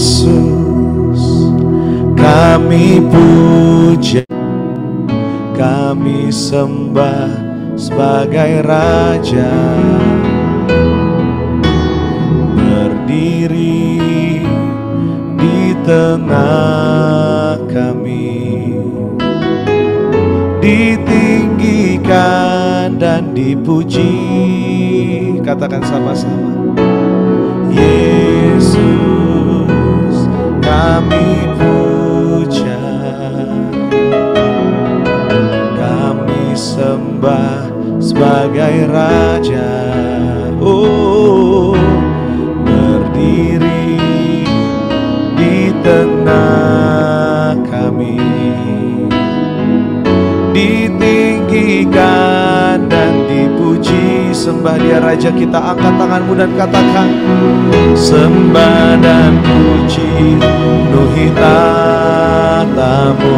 Yesus kami puja, kami sembah sebagai Raja. Berdiri di tengah kami, ditinggikan dan dipuji. Katakan sama-sama. Yesus kami puja, kami sembah sebagai Raja. Oh, berdiri di tengah kami, ditinggikan dan dipuji. Sembah Dia Raja. Kita angkat tanganmu dan katakan, sembah dan puji penuhi tatamu.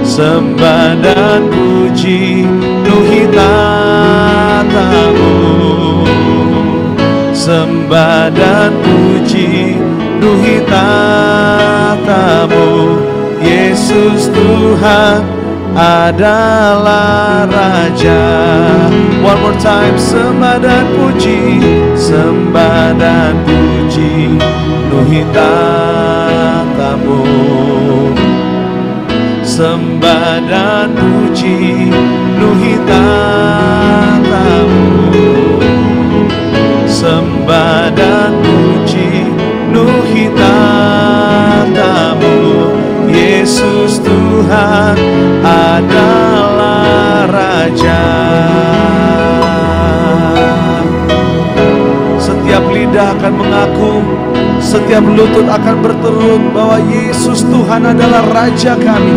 Sembah dan puji penuhi tatamu. Sembah dan puji penuhi tatamu. Yesus Tuhan adalah Raja. One more time. Sembah dan puji, sembah dan puji penuhi tatamu. Sembah dan puji penuhi tatamu. Sembah dan puji penuhi tatamu. Yesus Tuhan adalah Raja. Setiap lidah akan mengaku, setiap lutut akan berterut bahwa Yesus Tuhan adalah Raja kami.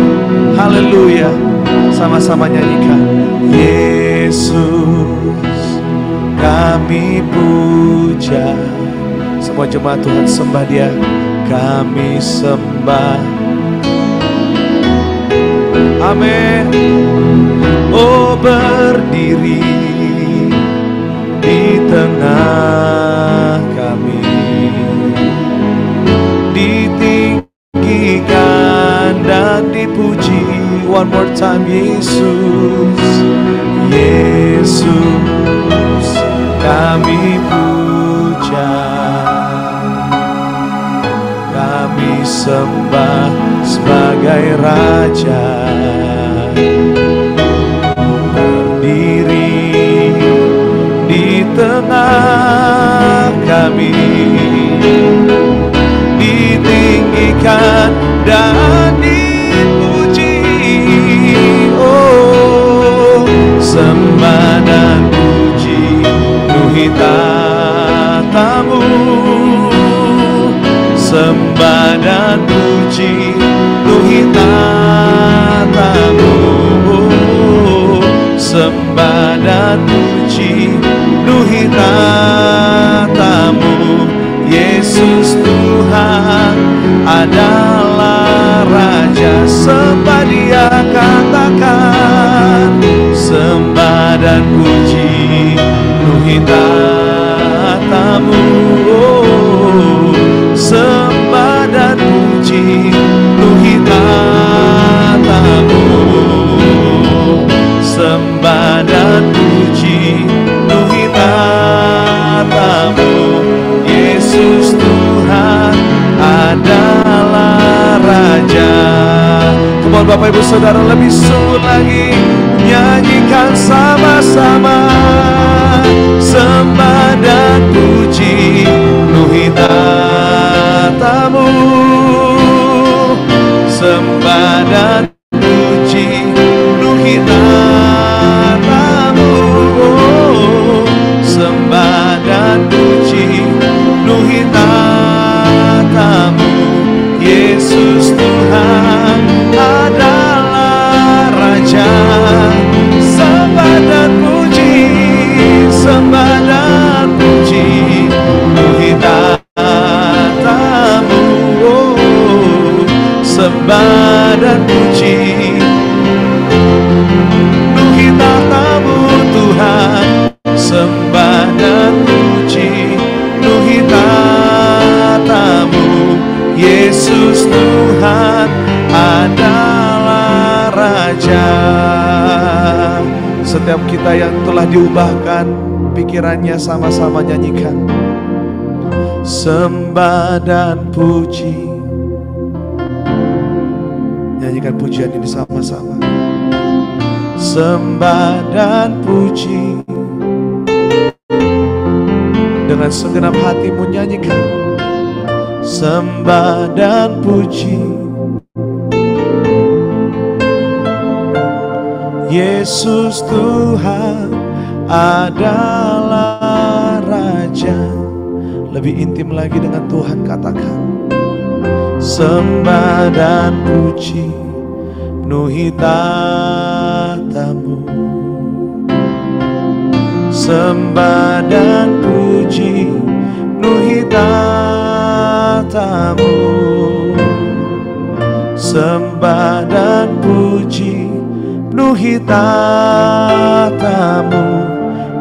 Haleluya. Sama-sama nyanyikan. Yesus kami puja. Semua jemaat Tuhan sembah Dia. Kami sembah. Amin. Oh, berdiri di tengah kami, ditinggikan dan dipuji. One more time. Yesus, Yesus kami puja, kami sembah sebagai Raja. Berdiri di tengah kami, ditinggikan dan dipuji. Oh, sembah dan puji penuhi tatamu. Sembah dan puji penuhi tatamu. Sembah dan puji penuhi tatamu. Yesus Tuhan adalah Raja. Sembah Dia, katakan, sembah dan puji penuhi tatamu. Sembah dan puji penuhi tatamu. Sembah dan puji penuhi tatamu. Yesus Tuhan adalah Raja. Come on Bapak Ibu Saudara, lebih sungguh lagi nyanyikan sama-sama. Sembah dan puji penuhi tatamu. Sembah dan puji penuhi tatamu. Sembah dan puji penuhi tatamu. Yesus Tuhan adalah Raja. Sembah dan puji, sembah dan puji Yesus Tuhan adalah Raja. Setiap kita yang telah diubahkan pikirannya, sama-sama nyanyikan. Sembah dan puji. Nyanyikan pujian ini sama-sama. Sembah dan puji. Dengan segenap hatimu nyanyikan. Sembah dan puji. Yesus Tuhan adalah Raja. Lebih intim lagi dengan Tuhan, katakan. Sembah dan puji penuhi tatamu. Sembah dan puji penuhi tatamu. Sembah dan puji penuhi tatamu.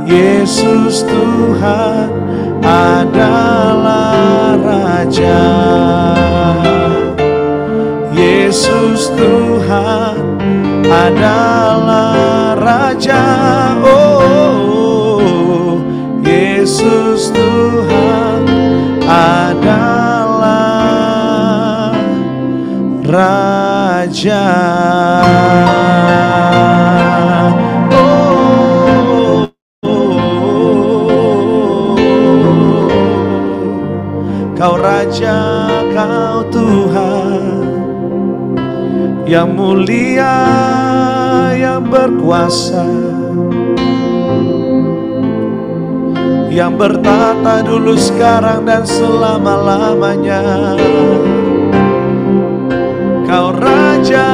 Yesus Tuhan adalah Raja. Yesus Tuhan adalah Raja. Oh, Yesus Tuhan adalah Raja. Kau Raja, Kau Tuhan yang mulia, yang berkuasa, yang bertata dulu, sekarang, dan selama-lamanya. Kau Raja,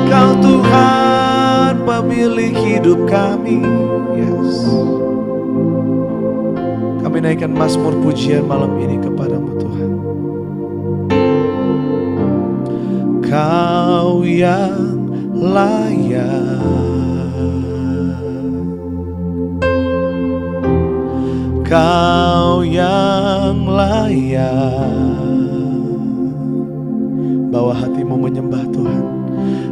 Kau Tuhan, pemilik hidup kami. Yes. Kami naikkan mazmur pujian malam ini kepadamu Tuhan. Kau yang layak, Kau yang layak. Bawa hatimu menyembah Tuhan.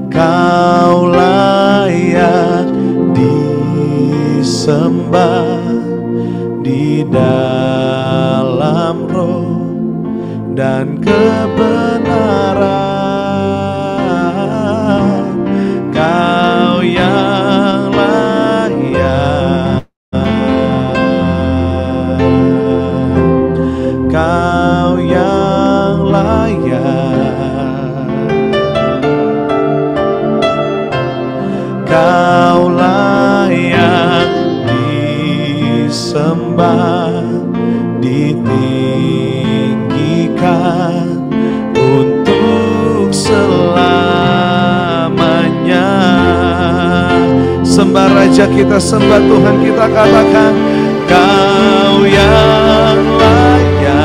Kau layak disembah di dalam roh dan kebenaran. Kau yang layak, Kau yang layak, Kau layak disembah, ditinggikan untuk selamanya. Sembah Raja kita, sembah Tuhan kita, katakan Kau yang layak,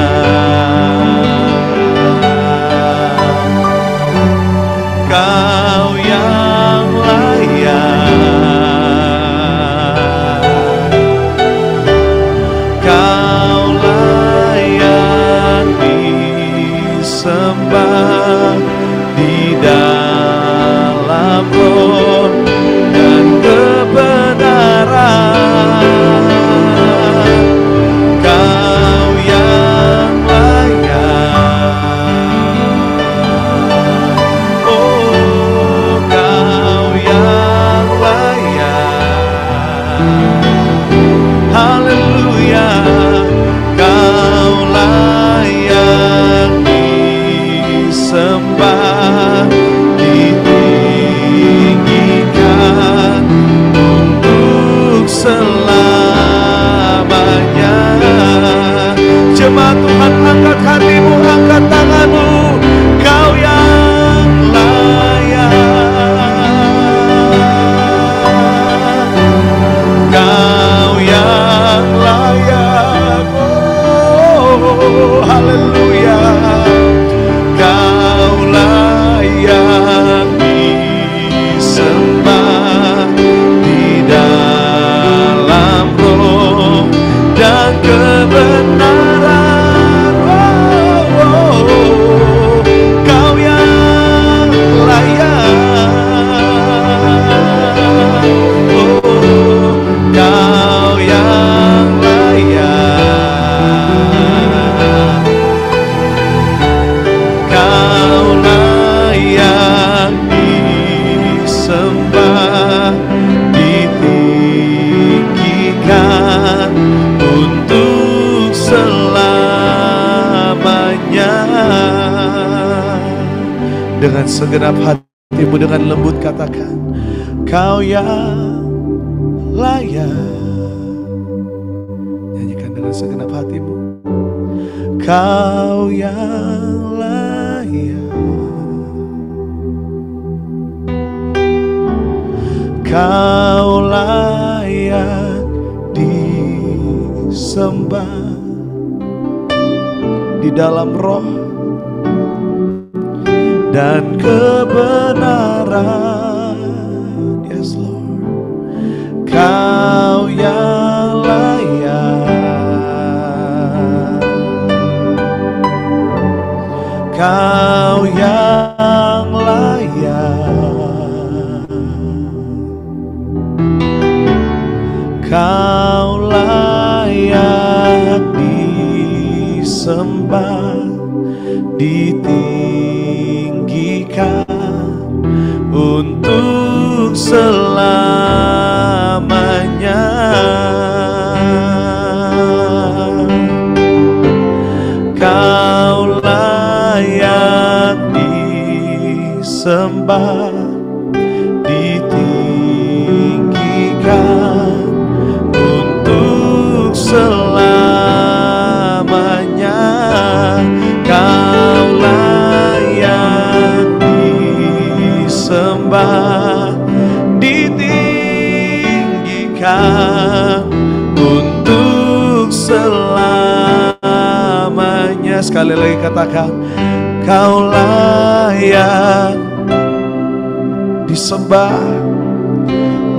Kau yang layak, Kau layak disembah di dalam roh dan kebenaran. Kau yang layak, oh Kau yang layak. Haleluya. Kau layak disembah, ditinggikan untuk selamanya. Jemaat Tuhan, angkat hatimu, angkat tanganmu. Kau yang layak, Kau yang layak. Oh, haleluya. Kau layak disembah di dalam roh dan kebenaran. Oh, Dengan segenap hatimu, dengan lembut katakan, Kau yang layak. Nyanyikan dengan segenap hatimu, Kau yang layak. Kau layak disembah di dalam roh dan kebenaran. Yes Lord, Kau yang layak, Kau yang layak, Kau layak disembah, ditinggikan untuk selamanya. Kau layak disembah, ditinggikan untuk selamanya. Kau layak disembah, ditinggikan untuk selamanya. Sekali lagi katakan, Kau layak disembah,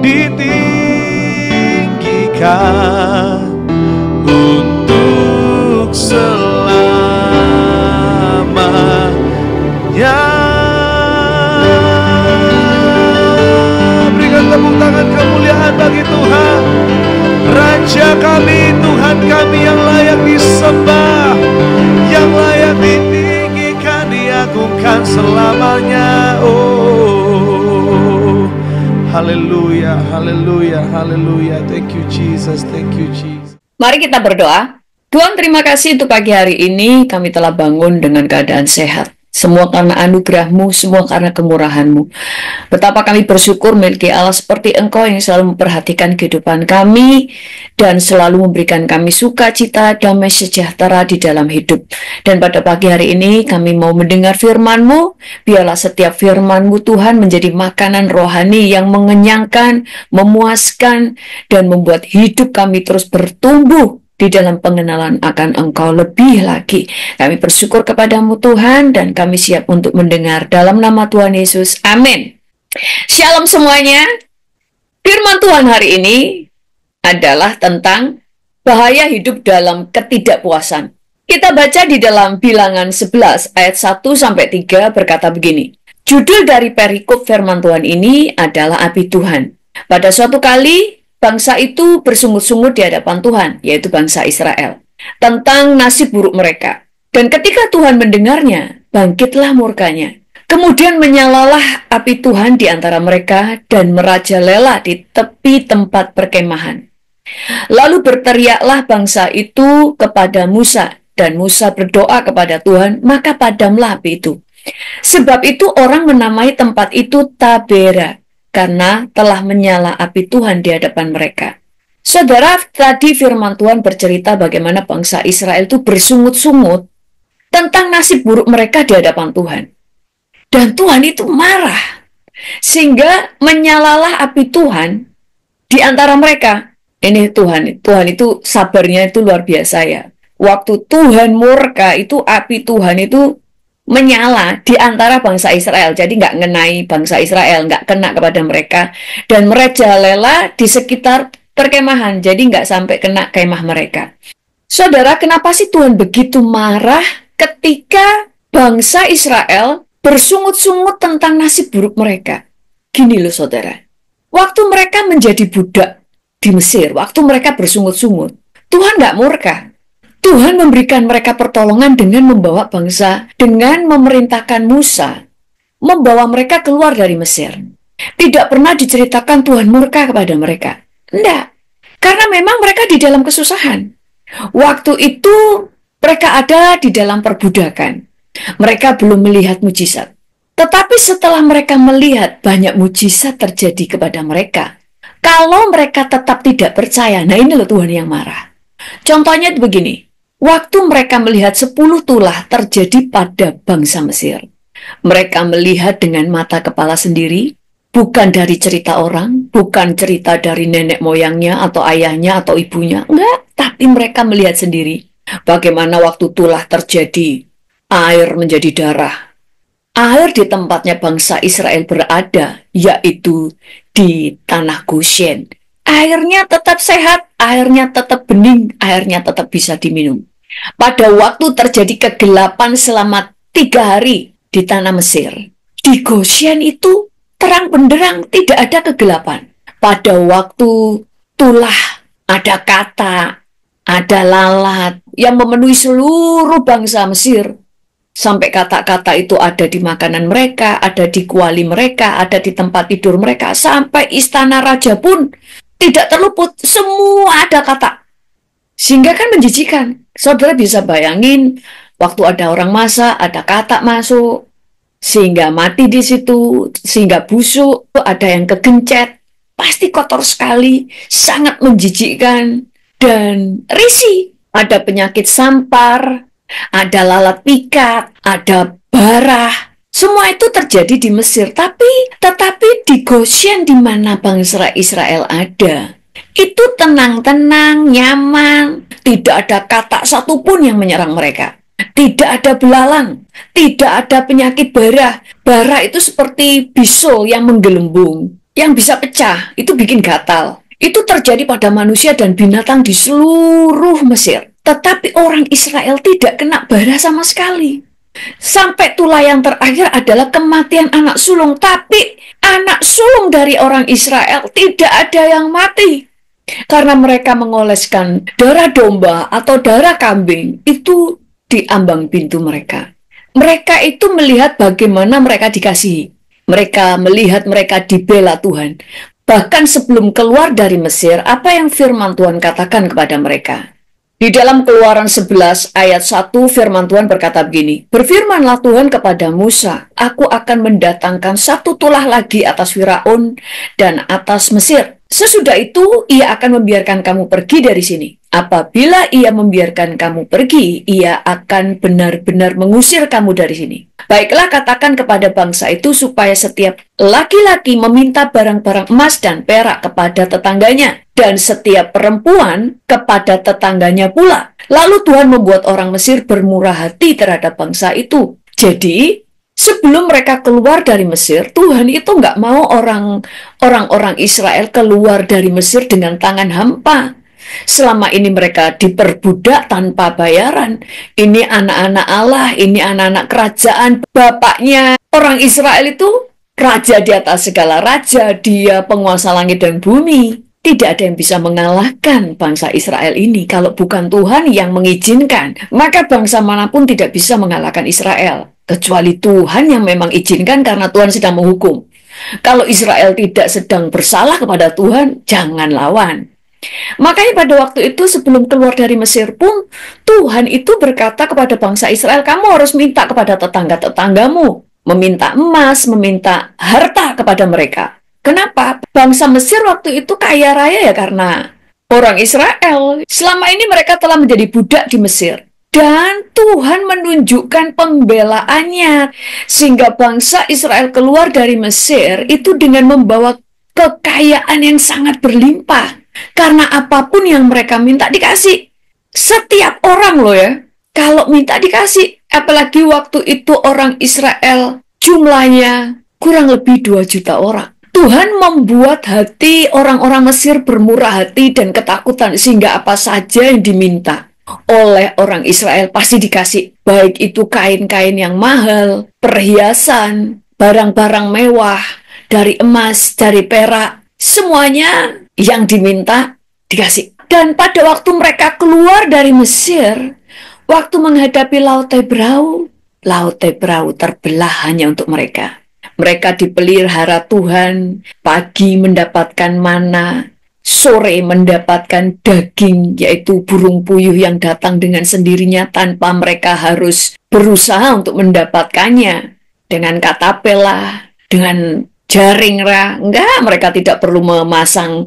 ditinggikan untuk selamanya. Berikan tepuk tangan kemuliaan bagi Tuhan, Raja kami, Tuhan kami yang layak disembah, yang layak ditinggikan, diagungkan selamanya. Oh, haleluya, haleluya, haleluya. Thank you Jesus, thank you Jesus. Mari kita berdoa. Tuhan, terima kasih untuk pagi hari ini kami telah bangun dengan keadaan sehat. Semua karena anugerah-Mu, semua karena kemurahan-Mu. Betapa kami bersyukur memiliki Allah seperti Engkau yang selalu memperhatikan kehidupan kami dan selalu memberikan kami sukacita, damai sejahtera di dalam hidup. Dan pada pagi hari ini kami mau mendengar firman-Mu. Biarlah setiap firman-Mu Tuhan menjadi makanan rohani yang mengenyangkan, memuaskan, dan membuat hidup kami terus bertumbuh di dalam pengenalan akan Engkau lebih lagi. Kami bersyukur kepadamu Tuhan, dan kami siap untuk mendengar dalam nama Tuhan Yesus. Amin. Shalom semuanya. Firman Tuhan hari ini adalah tentang bahaya hidup dalam ketidakpuasan. Kita baca di dalam Bilangan 11 ayat 1-3 berkata begini. Judul dari perikop firman Tuhan ini adalah api Tuhan. Pada suatu kali bangsa itu bersungut-sungut di hadapan Tuhan, yaitu bangsa Israel, tentang nasib buruk mereka. Dan ketika Tuhan mendengarnya, bangkitlah murkanya. Kemudian menyalalah api Tuhan di antara mereka dan merajalela di tepi tempat perkemahan. Lalu berteriaklah bangsa itu kepada Musa, dan Musa berdoa kepada Tuhan, maka padamlah api itu. Sebab itu orang menamai tempat itu Tabera, karena telah menyala api Tuhan di hadapan mereka. Saudara, tadi firman Tuhan bercerita bagaimana bangsa Israel itu bersungut-sungut tentang nasib buruk mereka di hadapan Tuhan. Dan Tuhan itu marah, sehingga menyalalah api Tuhan di antara mereka. Ini Tuhan itu sabarnya itu luar biasa ya. Waktu Tuhan murka itu api Tuhan itu menyala di antara bangsa Israel. Jadi nggak ngenai bangsa Israel, nggak kena kepada mereka. Dan merajalela di sekitar perkemahan, jadi nggak sampai kena kemah mereka. Saudara, kenapa sih Tuhan begitu marah ketika bangsa Israel bersungut-sungut tentang nasib buruk mereka? Gini loh saudara, waktu mereka menjadi budak di Mesir, waktu mereka bersungut-sungut, Tuhan nggak murka. Tuhan memberikan mereka pertolongan dengan membawa bangsa, dengan memerintahkan Musa, membawa mereka keluar dari Mesir. Tidak pernah diceritakan Tuhan murka kepada mereka. Tidak, karena memang mereka di dalam kesusahan. Waktu itu Mereka ada di dalam perbudakan. Mereka belum melihat mujizat. Tetapi setelah mereka melihat banyak mujizat terjadi kepada mereka, kalau mereka tetap tidak percaya, nah ini loh Tuhan yang marah. Contohnya begini, waktu mereka melihat 10 tulah terjadi pada bangsa Mesir, mereka melihat dengan mata kepala sendiri, bukan dari cerita orang, bukan cerita dari nenek moyangnya atau ayahnya atau ibunya, enggak, tapi mereka melihat sendiri bagaimana waktu tulah terjadi, air menjadi darah. Air di tempatnya bangsa Israel berada, yaitu di tanah Goshen. Airnya tetap sehat, airnya tetap bening, airnya tetap bisa diminum. Pada waktu terjadi kegelapan selama 3 hari di tanah Mesir, di Goshen itu terang benderang, tidak ada kegelapan. Pada waktu tulah ada kata, ada lalat yang memenuhi seluruh bangsa Mesir. Sampai kata-kata itu ada di makanan mereka, ada di kuali mereka, ada di tempat tidur mereka, sampai istana raja pun tidak terluput, semua ada kata. Sehingga kan menjijikan. Saudara bisa bayangin, waktu ada orang masak, ada kata masuk, sehingga mati di situ, sehingga busuk, ada yang kegencet, pasti kotor sekali, sangat menjijikkan, dan risih. Ada penyakit sampar, ada lalat pikat, ada barah. Semua itu terjadi di Mesir, tetapi di Goshen di mana bangsa Israel ada, itu tenang-tenang, nyaman, tidak ada kata satupun yang menyerang mereka. Tidak ada belalang, tidak ada penyakit barah. Barah itu seperti bisul yang menggelembung, yang bisa pecah, itu bikin gatal. Itu terjadi pada manusia dan binatang di seluruh Mesir. Tetapi orang Israel tidak kena bara sama sekali. Sampai tulah yang terakhir adalah kematian anak sulung. Tapi anak sulung dari orang Israel tidak ada yang mati. Karena mereka mengoleskan darah domba atau darah kambing itu di ambang pintu mereka. Mereka itu melihat bagaimana mereka dikasihi. Mereka melihat mereka dibela Tuhan. Bahkan sebelum keluar dari Mesir, apa yang firman Tuhan katakan kepada mereka? Di dalam Keluaran 11 ayat 1 firman Tuhan berkata begini, berfirmanlah Tuhan kepada Musa, aku akan mendatangkan 1 tulah lagi atas Firaun dan atas Mesir. Sesudah itu ia akan membiarkan kamu pergi dari sini. Apabila ia membiarkan kamu pergi, ia akan benar-benar mengusir kamu dari sini. Baiklah katakan kepada bangsa itu supaya setiap laki-laki meminta barang-barang emas dan perak kepada tetangganya, dan setiap perempuan kepada tetangganya pula. Lalu Tuhan membuat orang Mesir bermurah hati terhadap bangsa itu. Jadi, sebelum mereka keluar dari Mesir, Tuhan itu nggak mau orang-orang Israel keluar dari Mesir dengan tangan hampa. Selama ini mereka diperbudak tanpa bayaran. Ini anak-anak Allah, ini anak-anak kerajaan. Bapaknya orang Israel itu raja di atas segala raja, dia penguasa langit dan bumi. Tidak ada yang bisa mengalahkan bangsa Israel ini kalau bukan Tuhan yang mengizinkan. Maka bangsa manapun tidak bisa mengalahkan Israel. Kecuali Tuhan yang memang izinkan karena Tuhan sedang menghukum. Kalau Israel tidak sedang bersalah kepada Tuhan, jangan lawan. Makanya pada waktu itu sebelum keluar dari Mesir pun, Tuhan itu berkata kepada bangsa Israel, kamu harus minta kepada tetangga-tetanggamu. Meminta emas, meminta harta kepada mereka. Kenapa? Bangsa Mesir waktu itu kaya raya ya karena orang Israel. Selama ini mereka telah menjadi budak di Mesir. Dan Tuhan menunjukkan pembelaannya. Sehingga bangsa Israel keluar dari Mesir itu dengan membawa kekayaan yang sangat berlimpah. Karena apapun yang mereka minta dikasih. Setiap orang loh ya. Kalau minta dikasih. Apalagi waktu itu orang Israel jumlahnya kurang lebih 2 juta orang. Tuhan membuat hati orang-orang Mesir bermurah hati dan ketakutan. Sehingga apa saja yang diminta oleh orang Israel pasti dikasih. Baik itu kain-kain yang mahal, perhiasan, barang-barang mewah, dari emas, dari perak. Semuanya yang diminta dikasih. Dan pada waktu mereka keluar dari Mesir, waktu menghadapi Laut Tebrau terbelah hanya untuk mereka. Mereka dipelihara Tuhan, pagi mendapatkan mana, sore mendapatkan daging, yaitu burung puyuh yang datang dengan sendirinya tanpa mereka harus berusaha untuk mendapatkannya dengan katapel lah, dengan jaring lah. Enggak, mereka tidak perlu memasang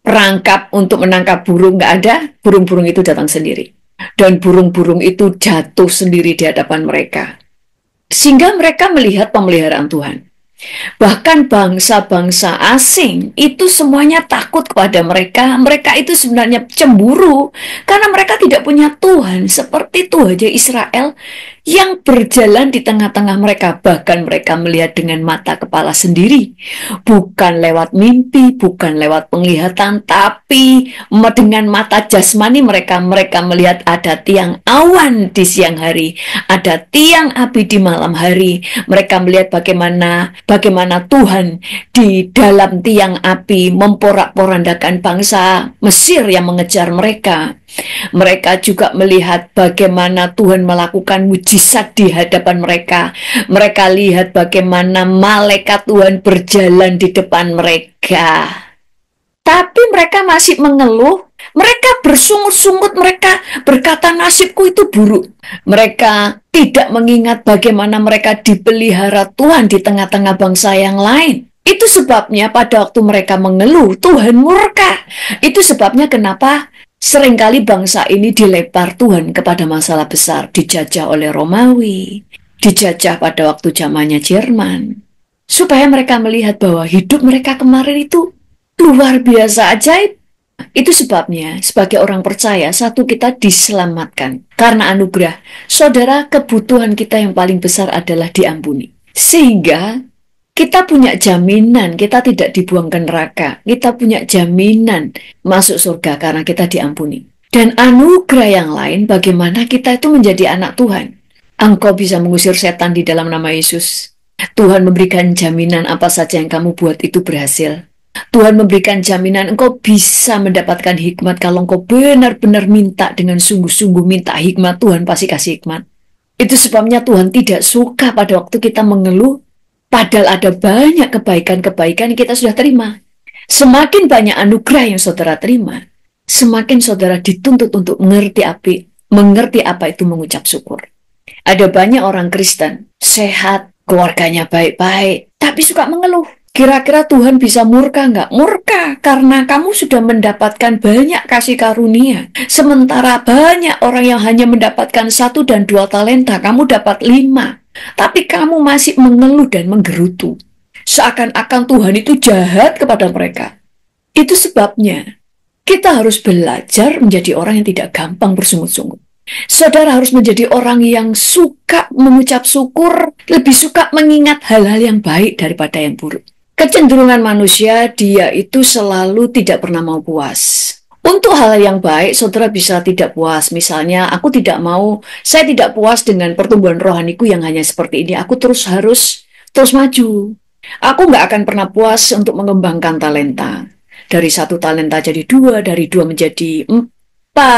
perangkap untuk menangkap burung, enggak ada. Burung-burung itu datang sendiri. Dan burung-burung itu jatuh sendiri di hadapan mereka. Sehingga mereka melihat pemeliharaan Tuhan. Bahkan bangsa-bangsa asing itu semuanya takut kepada mereka. Mereka itu sebenarnya cemburu karena mereka tidak punya Tuhan seperti Tuhan Israel yang berjalan di tengah-tengah mereka. Bahkan mereka melihat dengan mata kepala sendiri, bukan lewat mimpi, bukan lewat penglihatan, tapi dengan mata jasmani mereka melihat ada tiang awan di siang hari, ada tiang api di malam hari. Mereka melihat bagaimana Tuhan di dalam tiang api memporak-porandakan bangsa Mesir yang mengejar mereka. Mereka juga melihat bagaimana Tuhan melakukan mujizat di hadapan mereka. Mereka lihat bagaimana malaikat Tuhan berjalan di depan mereka. Tapi mereka masih mengeluh. Mereka bersungut-sungut, mereka berkata nasibku itu buruk. Mereka tidak mengingat bagaimana mereka dipelihara Tuhan di tengah-tengah bangsa yang lain. Itu sebabnya pada waktu mereka mengeluh, Tuhan murka. Itu sebabnya kenapa seringkali bangsa ini dilempar Tuhan kepada masalah besar. Dijajah oleh Romawi, dijajah pada waktu zamannya Jerman. Supaya mereka melihat bahwa hidup mereka kemarin itu luar biasa ajaib. Itu sebabnya sebagai orang percaya, satu, kita diselamatkan karena anugerah. Saudara, kebutuhan kita yang paling besar adalah diampuni. Sehingga kita punya jaminan kita tidak dibuang ke neraka. Kita punya jaminan masuk surga karena kita diampuni. Dan anugerah yang lain, bagaimana kita itu menjadi anak Tuhan. Engkau bisa mengusir setan di dalam nama Yesus. Tuhan memberikan jaminan apa saja yang kamu buat itu berhasil. Tuhan memberikan jaminan engkau bisa mendapatkan hikmat kalau engkau benar-benar minta dengan sungguh-sungguh minta hikmat. Tuhan pasti kasih hikmat. Itu sebabnya Tuhan tidak suka pada waktu kita mengeluh, padahal ada banyak kebaikan-kebaikan yang kita sudah terima. Semakin banyak anugerah yang saudara terima, semakin saudara dituntut untuk mengerti apa itu mengucap syukur. Ada banyak orang Kristen, sehat, keluarganya baik-baik, tapi suka mengeluh. Kira-kira Tuhan bisa murka nggak? Murka, karena kamu sudah mendapatkan banyak kasih karunia. Sementara banyak orang yang hanya mendapatkan 1 dan 2 talenta, kamu dapat 5. Tapi kamu masih mengeluh dan menggerutu. Seakan-akan Tuhan itu jahat kepada mereka. Itu sebabnya kita harus belajar menjadi orang yang tidak gampang bersungut-sungut. Saudara harus menjadi orang yang suka mengucap syukur, lebih suka mengingat hal-hal yang baik daripada yang buruk. Kecenderungan manusia, dia itu selalu tidak pernah mau puas. Untuk hal yang baik, saudara bisa tidak puas. Misalnya, saya tidak puas dengan pertumbuhan rohaniku yang hanya seperti ini. Aku harus terus maju. Aku nggak akan pernah puas untuk mengembangkan talenta. Dari 1 talenta jadi 2, dari 2 menjadi 4,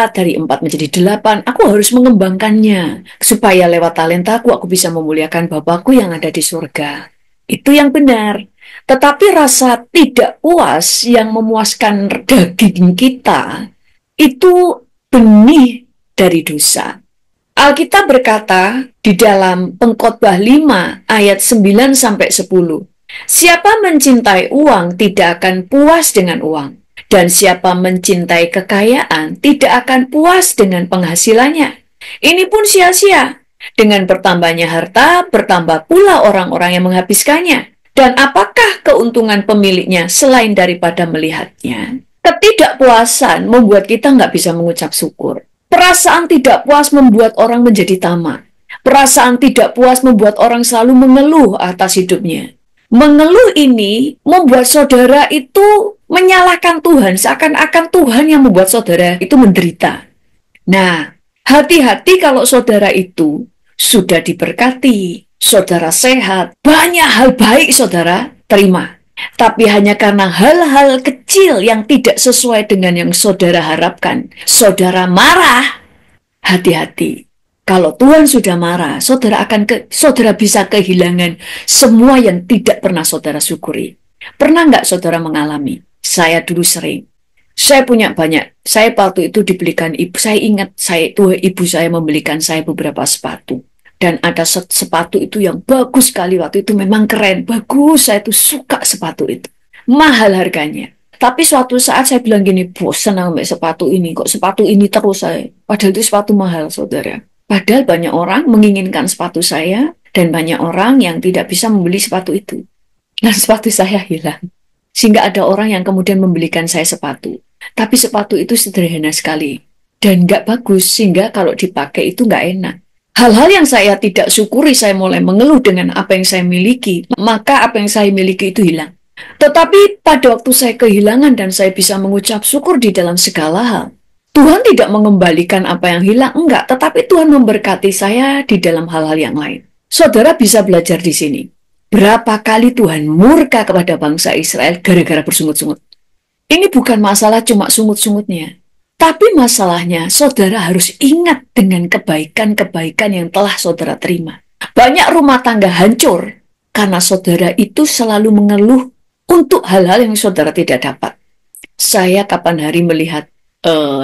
dari 4 menjadi 8. Aku harus mengembangkannya. Supaya lewat talentaku, aku bisa memuliakan Bapakku yang ada di surga. Itu yang benar. Tetapi rasa tidak puas yang memuaskan daging kita, itu benih dari dosa. Alkitab berkata di dalam Pengkhotbah 5 ayat 9-10, siapa mencintai uang tidak akan puas dengan uang, dan siapa mencintai kekayaan tidak akan puas dengan penghasilannya. Ini pun sia-sia. Dengan bertambahnya harta, bertambah pula orang-orang yang menghabiskannya. Dan apakah keuntungan pemiliknya selain daripada melihatnya? Ketidakpuasan membuat kita nggak bisa mengucap syukur. Perasaan tidak puas membuat orang menjadi tamak. Perasaan tidak puas membuat orang selalu mengeluh atas hidupnya. Mengeluh ini membuat saudara itu menyalahkan Tuhan, seakan-akan Tuhan yang membuat saudara itu menderita. Nah, hati-hati kalau saudara itu sudah diberkati, saudara sehat, banyak hal baik saudara terima. Tapi hanya karena hal-hal kecil yang tidak sesuai dengan yang saudara harapkan, saudara marah. Hati-hati. Kalau Tuhan sudah marah, saudara bisa kehilangan semua yang tidak pernah saudara syukuri. Pernah nggak saudara mengalami? Saya dulu sering. Saya punya banyak. Saya waktu itu dibelikan ibu. Saya ingat ibu saya membelikan saya beberapa sepatu. Dan ada sepatu itu yang bagus sekali waktu itu, memang keren, bagus. Saya tuh suka sepatu itu. Mahal harganya. Tapi suatu saat saya bilang gini, bosan sama sepatu ini. Kok sepatu ini terus saya? Padahal itu sepatu mahal, saudara. Padahal banyak orang menginginkan sepatu saya dan banyak orang yang tidak bisa membeli sepatu itu. Dan sepatu saya hilang. Sehingga ada orang yang kemudian membelikan saya sepatu. Tapi sepatu itu sederhana sekali dan nggak bagus, sehingga kalau dipakai itu nggak enak. Hal-hal yang saya tidak syukuri, saya mulai mengeluh dengan apa yang saya miliki, maka apa yang saya miliki itu hilang. Tetapi pada waktu saya kehilangan dan saya bisa mengucap syukur di dalam segala hal, Tuhan tidak mengembalikan apa yang hilang, enggak, tetapi Tuhan memberkati saya di dalam hal-hal yang lain. Saudara bisa belajar di sini. Berapa kali Tuhan murka kepada bangsa Israel gara-gara bersungut-sungut. Ini bukan masalah cuma sungut-sungutnya, tapi masalahnya saudara harus ingat dengan kebaikan-kebaikan yang telah saudara terima. Banyak rumah tangga hancur karena saudara itu selalu mengeluh untuk hal-hal yang saudara tidak dapat. Saya kapan hari melihat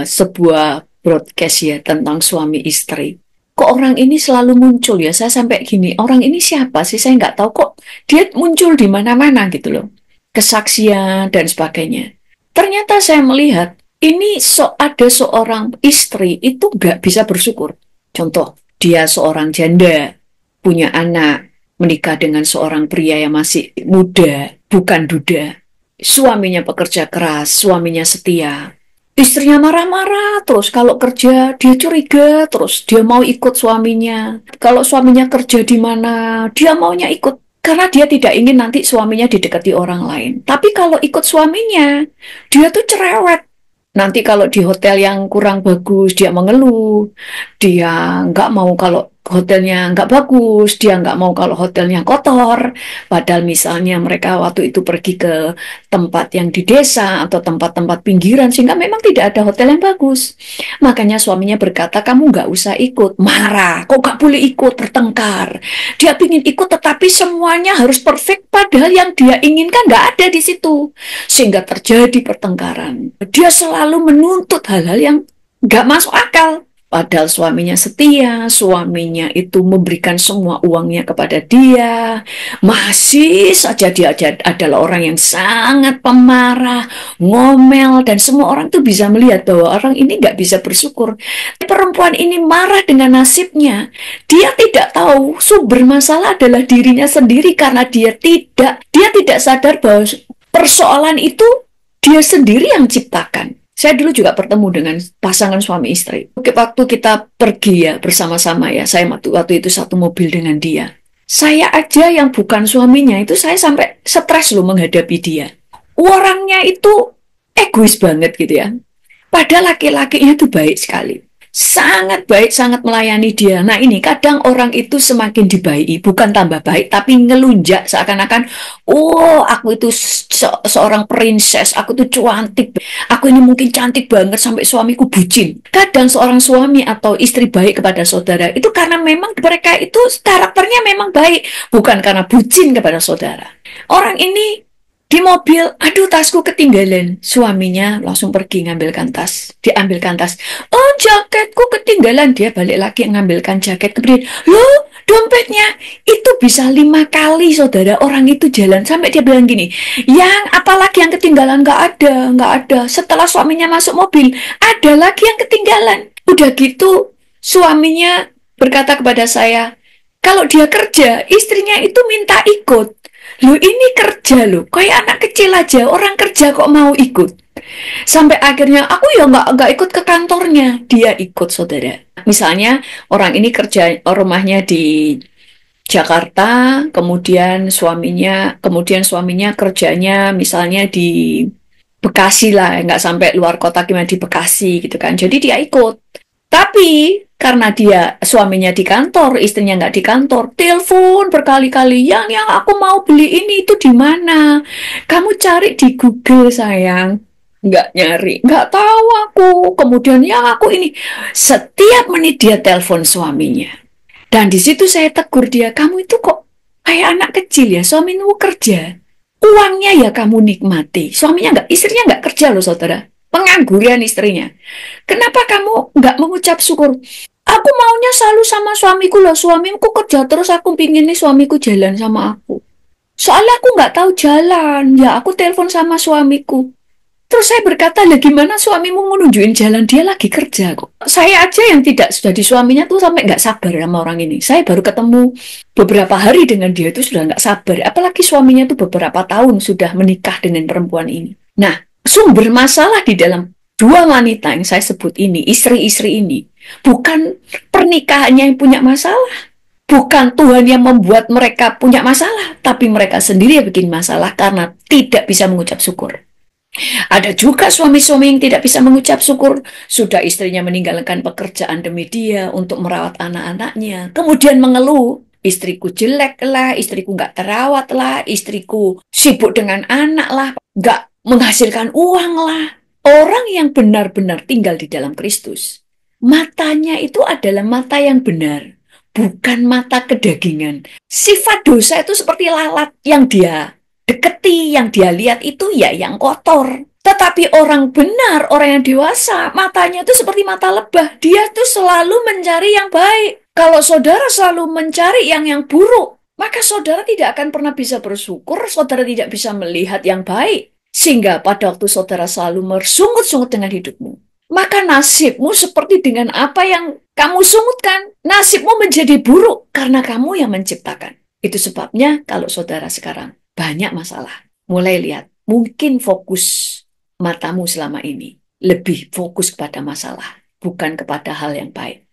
sebuah broadcast ya tentang suami istri. Kok orang ini selalu muncul ya? Saya sampai gini, orang ini siapa sih? Saya nggak tahu kok dia muncul di mana-mana gitu loh. Kesaksian dan sebagainya. Ternyata saya melihat ini ada seorang istri itu nggak bisa bersyukur. Contoh, dia seorang janda, punya anak, menikah dengan seorang pria yang masih muda, bukan duda. Suaminya pekerja keras, suaminya setia. Istrinya marah-marah terus, kalau kerja dia curiga terus, dia mau ikut suaminya. Kalau suaminya kerja di mana, dia maunya ikut. Karena dia tidak ingin nanti suaminya didekati orang lain. Tapi kalau ikut suaminya, dia tuh cerewet. Nanti kalau di hotel yang kurang bagus, dia mengeluh. Dia nggak mau kalau hotelnya nggak bagus. Dia nggak mau kalau hotelnya kotor. Padahal misalnya mereka waktu itu pergi ke tempat yang di desa atau tempat-tempat pinggiran, sehingga memang tidak ada hotel yang bagus. Makanya suaminya berkata, kamu nggak usah ikut. Marah, kok nggak boleh ikut, bertengkar. Dia ingin ikut tetapi semuanya harus perfect, padahal yang dia inginkan nggak ada di situ. Sehingga terjadi pertengkaran. Dia selalu menuntut hal-hal yang nggak masuk akal. Padahal suaminya setia, suaminya itu memberikan semua uangnya kepada dia. Masih saja dia adalah orang yang sangat pemarah, ngomel, dan semua orang tuh bisa melihat bahwa orang ini nggak bisa bersyukur. Perempuan ini marah dengan nasibnya. Dia tidak tahu sumber masalah adalah dirinya sendiri karena dia tidak sadar bahwa persoalan itu dia sendiri yang ciptakan. Saya dulu juga bertemu dengan pasangan suami istri. Waktu kita pergi ya bersama-sama ya, saya waktu itu satu mobil dengan dia. Saya aja yang bukan suaminya itu saya sampai stres loh menghadapi dia. Orangnya itu egois banget gitu ya. Padahal laki-lakinya itu baik sekali. Sangat baik, sangat melayani dia. Nah ini kadang orang itu semakin dibaiki, bukan tambah baik, tapi ngelunjak seakan-akan, oh aku itu seorang princess, aku tuh cantik, aku ini mungkin cantik banget sampai suamiku bucin. Kadang seorang suami atau istri baik kepada saudara, itu karena memang mereka itu karakternya memang baik, bukan karena bucin kepada saudara. Orang ini di mobil, aduh tasku ketinggalan. Suaminya langsung pergi ngambilkan tas. Diambilkan tas. Oh jaketku ketinggalan. Dia balik lagi ngambilkan jaket. Kemudian, loh dompetnya. Itu bisa 5 kali saudara. Orang itu jalan. Sampai dia bilang gini. Yang apalagi yang ketinggalan? Nggak ada. Setelah suaminya masuk mobil. Ada lagi yang ketinggalan. Udah gitu suaminya berkata kepada saya. Kalau dia kerja, istrinya itu minta ikut. Loh ini kerja loh, kayak anak kecil aja, orang kerja kok mau ikut. Sampai akhirnya aku ya nggak ikut ke kantornya, dia ikut saudara. Misalnya orang ini kerja rumahnya di Jakarta, kemudian suaminya kerjanya misalnya di Bekasi lah, nggak sampai luar kota gimana di Bekasi gitu kan. Jadi dia ikut. Tapi karena dia suaminya di kantor, istrinya nggak di kantor, telepon berkali-kali, yang aku mau beli ini itu di mana? Kamu cari di Google sayang. Nggak nyari, nggak tahu aku. Kemudian yang aku ini, setiap menit dia telepon suaminya. Dan di situ saya tegur dia, kamu itu kok kayak anak kecil ya, suamimu kerja. Uangnya ya kamu nikmati. Istrinya nggak kerja loh saudara. Pengangguran istrinya. Kenapa kamu nggak mengucap syukur? Aku maunya selalu sama suamiku loh. Suamiku kerja terus, aku pingin nih suamiku jalan sama aku. Soalnya aku nggak tahu jalan. Ya aku telepon sama suamiku. Terus saya berkata, lah gimana suamimu mau nunjukin jalan, dia lagi kerja kok. Saya aja yang tidak jadi suaminya tuh sampai nggak sabar sama orang ini. Saya baru ketemu beberapa hari dengan dia itu sudah nggak sabar. Apalagi suaminya tuh beberapa tahun sudah menikah dengan perempuan ini. Nah, sumber masalah di dalam dua wanita yang saya sebut ini, istri-istri ini, bukan pernikahannya yang punya masalah. Bukan Tuhan yang membuat mereka punya masalah, tapi mereka sendiri yang bikin masalah karena tidak bisa mengucap syukur. Ada juga suami-suami yang tidak bisa mengucap syukur. Sudah istrinya meninggalkan pekerjaan demi dia untuk merawat anak-anaknya. Kemudian mengeluh, istriku jelek lah, istriku nggak terawat lah, istriku sibuk dengan anak lah, nggak menghasilkan uang lah. Orang yang benar-benar tinggal di dalam Kristus, matanya itu adalah mata yang benar, bukan mata kedagingan. Sifat dosa itu seperti lalat yang dia deketi, yang dia lihat itu ya yang kotor. Tetapi orang benar, orang yang dewasa, matanya itu seperti mata lebah. Dia tuh selalu mencari yang baik. Kalau saudara selalu mencari yang buruk, maka saudara tidak akan pernah bisa bersyukur, saudara tidak bisa melihat yang baik. Sehingga pada waktu saudara selalu bersungut-sungut dengan hidupmu, maka nasibmu seperti dengan apa yang kamu sungutkan. Nasibmu menjadi buruk karena kamu yang menciptakan. Itu sebabnya kalau saudara sekarang banyak masalah, mulai lihat, mungkin fokus matamu selama ini lebih fokus kepada masalah, bukan kepada hal yang baik.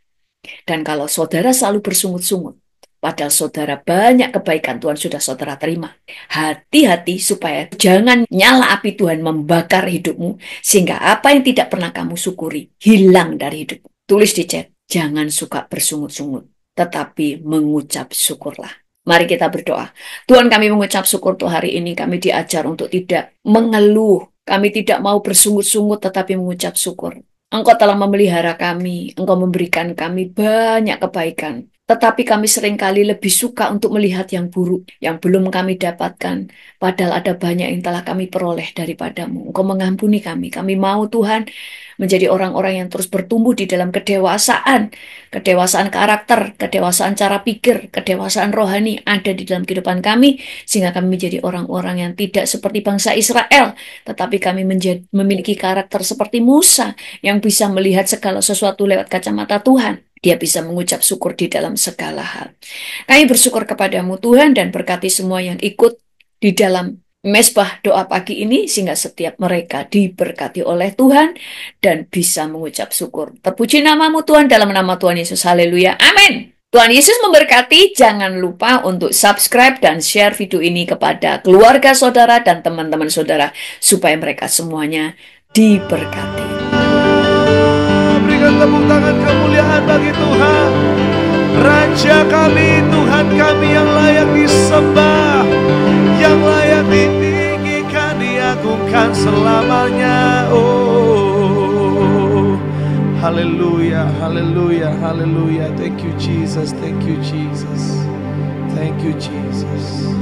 Dan kalau saudara selalu bersungut-sungut, padahal saudara banyak kebaikan Tuhan sudah saudara terima, hati-hati supaya jangan nyala api Tuhan membakar hidupmu, sehingga apa yang tidak pernah kamu syukuri hilang dari hidupmu. Tulis di chat, jangan suka bersungut-sungut, tetapi mengucap syukurlah. Mari kita berdoa. Tuhan, kami mengucap syukur untuk hari ini. Kami diajar untuk tidak mengeluh. Kami tidak mau bersungut-sungut tetapi mengucap syukur. Engkau telah memelihara kami. Engkau memberikan kami banyak kebaikan. Tetapi kami seringkali lebih suka untuk melihat yang buruk, yang belum kami dapatkan. Padahal ada banyak yang telah kami peroleh daripadamu. Engkau mengampuni kami. Kami mau Tuhan menjadi orang-orang yang terus bertumbuh di dalam kedewasaan. Kedewasaan karakter, kedewasaan cara pikir, kedewasaan rohani ada di dalam kehidupan kami. Sehingga kami menjadi orang-orang yang tidak seperti bangsa Israel. Tetapi kami memiliki karakter seperti Musa yang bisa melihat segala sesuatu lewat kacamata Tuhan. Dia bisa mengucap syukur di dalam segala hal. Kami bersyukur kepadamu Tuhan dan berkati semua yang ikut di dalam mesbah doa pagi ini sehingga setiap mereka diberkati oleh Tuhan dan bisa mengucap syukur. Terpuji namamu Tuhan dalam nama Tuhan Yesus. Haleluya. Amin. Tuhan Yesus memberkati. Jangan lupa untuk subscribe dan share video ini kepada keluarga saudara dan teman-teman saudara supaya mereka semuanya diberkati. Berikan tepuk tangan kemuliaan bagi Tuhan. Raja kami, Tuhan kami yang layak disembah, yang layak ditinggikan, diagungkan selamanya. Oh, haleluya, haleluya, haleluya. Thank you Jesus, thank you Jesus, thank you Jesus.